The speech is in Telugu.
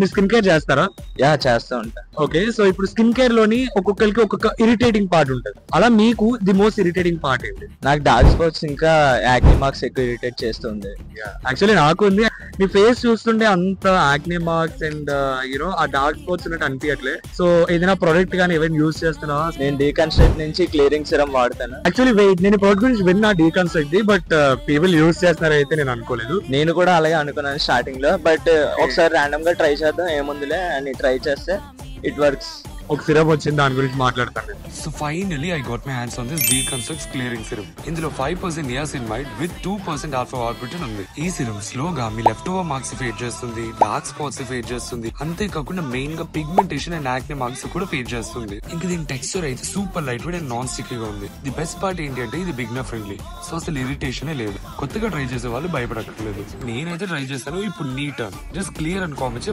మీరు స్కిన్ కేర్ చేస్తారా? చేస్తూ ఉంటా. ఓకే, సో ఇప్పుడు స్కిన్ కేర్ లోని ఒక్కొక్కరికి ఒక్కొక్క ఇరిటేటింగ్ పార్ట్ ఉంటుంది. అలా మీకు ది మోస్ట్ ఇరిటేటింగ్ పార్ట్ ఏంటి? నాకు డార్క్ స్పాట్స్ ఇంకా యాక్ని మార్క్స్ ఎక్కువ ఇరిటేట్ చేస్తుంది. యాక్చువల్లీ నాకు ఉంది. మీ ఫేస్ చూస్తుంటే అంత యాక్ని మార్క్స్ అండ్ యూనో ఆ డార్క్ స్పాట్స్ ఉన్నట్టు అనిపించట్లే. సో ఏదైనా ప్రొడక్ట్ కానీ ఏమైనా యూజ్ చేస్తున్నావా? నేను డీకన్స్ట్రక్ట్ నుంచి క్లియరింగ్ సిరం వాడతాను. యాక్చువల్లీ వెయిట్, నేను ప్రొడక్ట్ గురించి విన్నా డీకన్స్ట్రక్ట్, బట్ పీపుల్ యూజ్ చేస్తున్నారు అయితే నేను అనుకోలేదు. నేను కూడా అలాగే అనుకున్నాను స్టార్టింగ్ లో, బట్ ఒకసారి ర్యాండమ్ గా ట్రై చేద్దాం ఏముందిలే అని ట్రై చేస్తే ఇట్ వర్క్స్. ఒక సిరప్ వచ్చింది, దాని గురించి మాట్లాడతాను. So finally I got my hands on this Deconstruct clearing serum. ఇందులో 5% niacinamide with 2% alpha arbutin ఉంది. ఈ సిరం స్లోగా మీ లెఫ్ట్ ఓవర్ మార్క్స్ ఫేడ్ చేస్తుంది, డార్క్ స్పాట్స్ ఫేడ్ చేస్తుంది, అంతేకాకుండా మెయిన్ గా పిగ్మెంటేషన్ అండ్ యాక్నే మార్క్స్ కూడా ఫేడ్ చేస్తుంది. ఇంకా దీని టెక్స్చర్ అయితే super light weight and non sticky గా ఉంది. ది బెస్ట్ పార్ట్ ఏంటి అంటే ఇది బిగినర్ ఫ్రెండ్లీ, సో అసలు ఇరిటేషన్ లేదు. కొత్తగా ట్రై చేసే వాళ్ళు భయపడక్కర్లేదు. నేనైతే ట్రై చేశాను. ఇప్పుడు నీ turn, just clear and comment